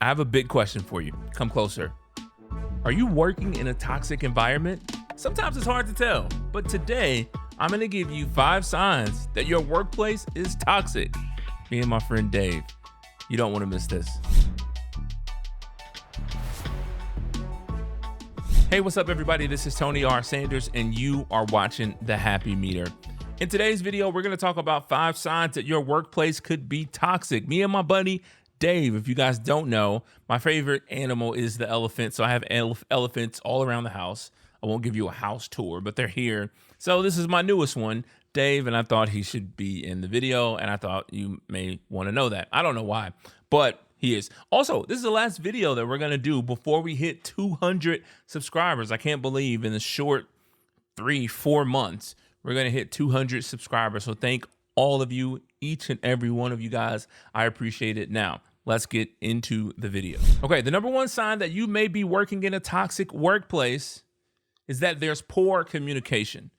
I have a big question for you. Come closer. Are you working in a toxic environment? Sometimes it's hard to tell, but today I'm going to give you 5 signs that your workplace is toxic. Me and my friend Dave. You don't want to miss this. Hey, what's up, everybody? This is Tony R. Sanders, and you are watching The Happy Meter. In today's video, we're going to talk about 5 signs that your workplace could be toxic. Me and my buddy Dave, if you guys don't know, my favorite animal is the elephant. So I have elephants all around the house. I won't give you a house tour, but they're here. So this is my newest one, Dave, and I thought he should be in the video, and I thought you may want to know that. I don't know why, but he is. Also, this is the last video that we're going to do before we hit 200 subscribers. I can't believe in the short 3-4 months, we're going to hit 200 subscribers. So thank all of you, each and every one of you guys. I appreciate it. Now, let's get into the video. Okay, the number one sign that you may be working in a toxic workplace is that there's poor communication.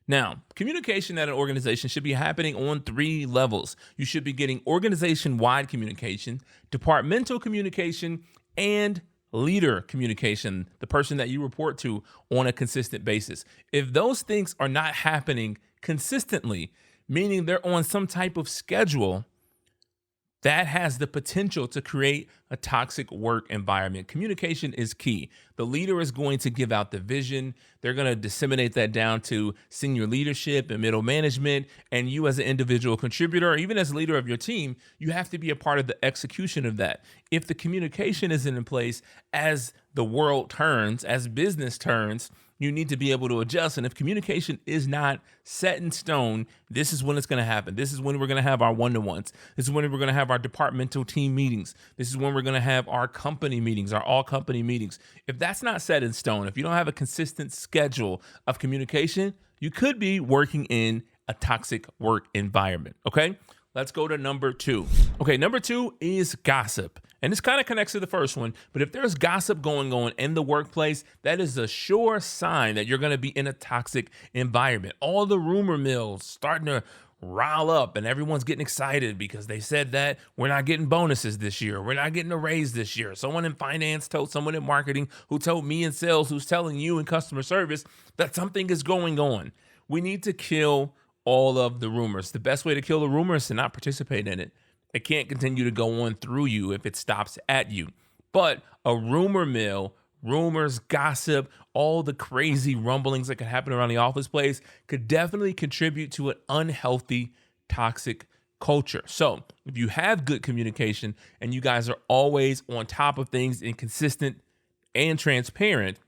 Now, communication at an organization should be happening on 3 levels. You should be getting organization-wide communication, departmental communication, and leader communication, the person that you report to on a consistent basis. If those things are not happening consistently, meaning they're on some type of schedule, that has the potential to create a toxic work environment. Communication is key. The leader is going to give out the vision. They're going to disseminate that down to senior leadership and middle management. And you as an individual contributor, or even as leader of your team, you have to be a part of the execution of that. If the communication isn't in place as the world turns, as business turns, you need to be able to adjust. And if communication is not set in stone, this is when it's going to happen. This is when we're going to have our one-to-ones. This is when we're going to have our departmental team meetings. This is when we're going to have our company meetings, our all company meetings. If that's not set in stone, if you don't have a consistent schedule of communication, you could be working in a toxic work environment. Okay, let's go to number 2. Okay, number 2 is gossip. And this kind of connects to the first one, but if there's gossip going on in the workplace, that is a sure sign that you're going to be in a toxic environment. All the rumor mills starting to rile up and everyone's getting excited because they said that we're not getting bonuses this year. We're not getting a raise this year. Someone in finance told someone in marketing who told me in sales, who's telling you in customer service that something is going on. We need to kill all of the rumors. The best way to kill the rumor is to not participate in it. It can't continue to go on through you if it stops at you. But a rumor mill, rumors, gossip, all the crazy rumblings that could happen around the office place could definitely contribute to an unhealthy, toxic culture. So if you have good communication and you guys are always on top of things and consistent and transparent,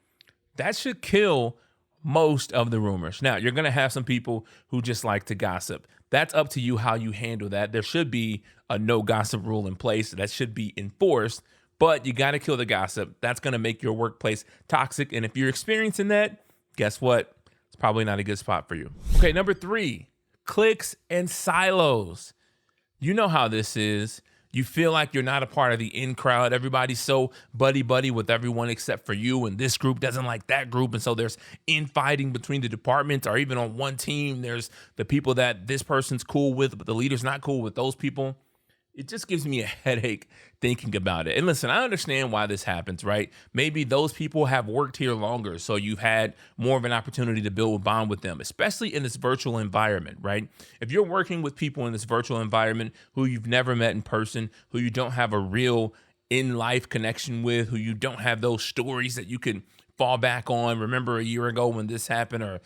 that should kill most of the rumors. Now, you're going to have some people who just like to gossip. That's up to you how you handle that. There should be a no gossip rule in place that should be enforced, but you got to kill the gossip. That's going to make your workplace toxic. And if you're experiencing that, guess what? It's probably not a good spot for you. Okay, number 3, cliques and silos. You know how this is. You feel like you're not a part of the in crowd. Everybody's so buddy-buddy with everyone except for you, and this group doesn't like that group. And so there's infighting between the departments, or even on one team, there's the people that this person's cool with, but the leader's not cool with those people. It just gives me a headache thinking about it. And listen, I understand why this happens, right? Maybe those people have worked here longer, so you've had more of an opportunity to build a bond with them, especially in this virtual environment, right? If you're working with people in this virtual environment who you've never met in person, who you don't have a real in-life connection with, who you don't have those stories that you can fall back on, remember a year ago when this happened, or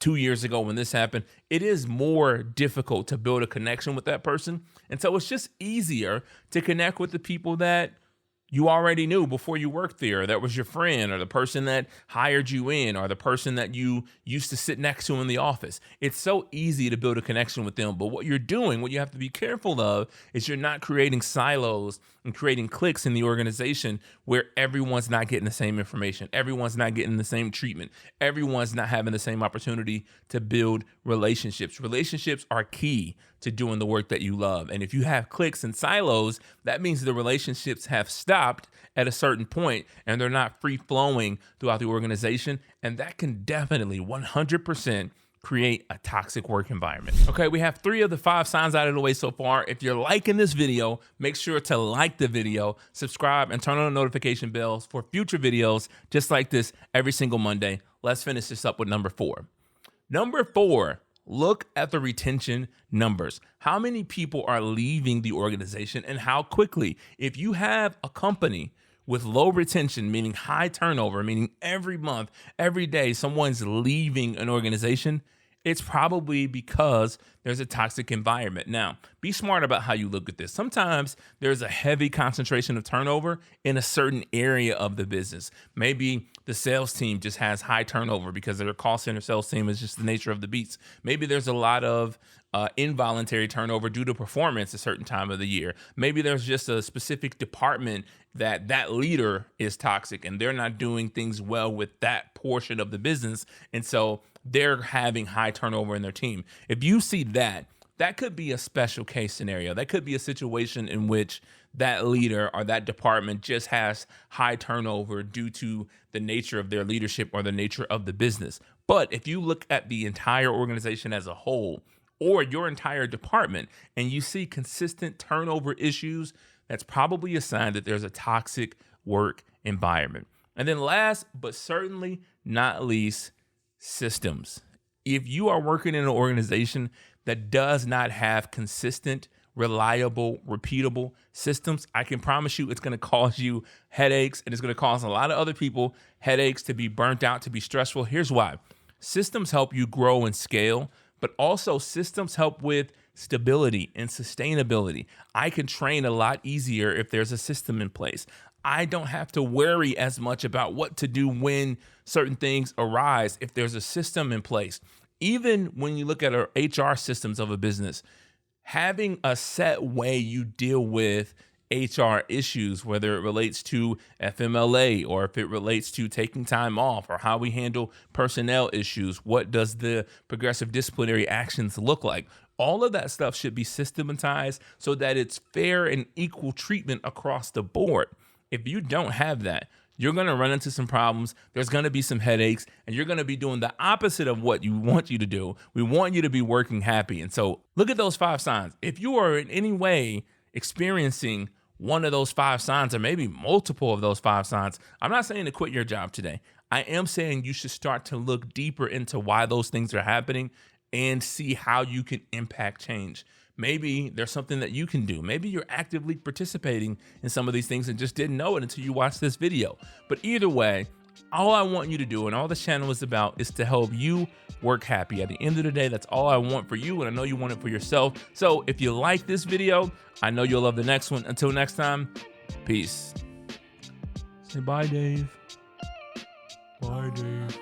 2 years ago when this happened, it is more difficult to build a connection with that person. And so it's just easier to connect with the people that you already knew before you worked there. That was your friend, or the person that hired you in, or the person that you used to sit next to in the office. It's so easy to build a connection with them. But what you're doing, what you have to be careful of, is you're not creating silos and creating cliques in the organization where everyone's not getting the same information. Everyone's not getting the same treatment. Everyone's not having the same opportunity to build relationships. Relationships are key to doing the work that you love. And if you have cliques and silos, that means the relationships have stopped at a certain point and they're not free flowing throughout the organization. And that can definitely 100% create a toxic work environment. Okay, we have 3 of the 5 signs out of the way so far. If you're liking this video, make sure to like the video, subscribe, and turn on the notification bells for future videos just like this every single Monday. Let's finish this up with number 4. Number 4, look at the retention numbers. How many people are leaving the organization and how quickly? If you have a company with low retention, meaning high turnover, meaning every month, every day, someone's leaving an organization, it's probably because there's a toxic environment. Now, be smart about how you look at this. Sometimes there's a heavy concentration of turnover in a certain area of the business. Maybe the sales team just has high turnover because their call center sales team is just the nature of the beast. Maybe there's a lot of involuntary turnover due to performance a certain time of the year. Maybe there's just a specific department that leader is toxic and they're not doing things well with that portion of the business. And so they're having high turnover in their team. If you see that could be a special case scenario. That could be a situation in which that leader or that department just has high turnover due to the nature of their leadership or the nature of the business. But if you look at the entire organization as a whole, or your entire department, and you see consistent turnover issues, that's probably a sign that there's a toxic work environment. And then last, but certainly not least, systems. If you are working in an organization that does not have consistent, reliable, repeatable systems, I can promise you it's going to cause you headaches, and it's going to cause a lot of other people headaches, to be burnt out, to be stressful. Here's why. Systems help you grow and scale, but also systems help with stability and sustainability. I can train a lot easier if there's a system in place. I don't have to worry as much about what to do when certain things arise if there's a system in place. Even when you look at our HR systems of a business, having a set way you deal with HR issues, whether it relates to FMLA or if it relates to taking time off or how we handle personnel issues, what does the progressive disciplinary actions look like? All of that stuff should be systematized so that it's fair and equal treatment across the board. If you don't have that, you're going to run into some problems. There's going to be some headaches, and you're going to be doing the opposite of what you want you to do. We want you to be working happy. And so look at those 5 signs. If you are in any way experiencing one of those 5 signs, or maybe multiple of those 5 signs, I'm not saying to quit your job today. I am saying you should start to look deeper into why those things are happening and see how you can impact change. Maybe there's something that you can do. Maybe you're actively participating in some of these things and just didn't know it until you watched this video. But either way, all I want you to do, and all this channel is about, is to help you work happy. At the end of the day, that's all I want for you, and I know you want it for yourself. So if you like this video, I know you'll love the next one. Until next time, peace. Say bye, Dave. Bye, Dave.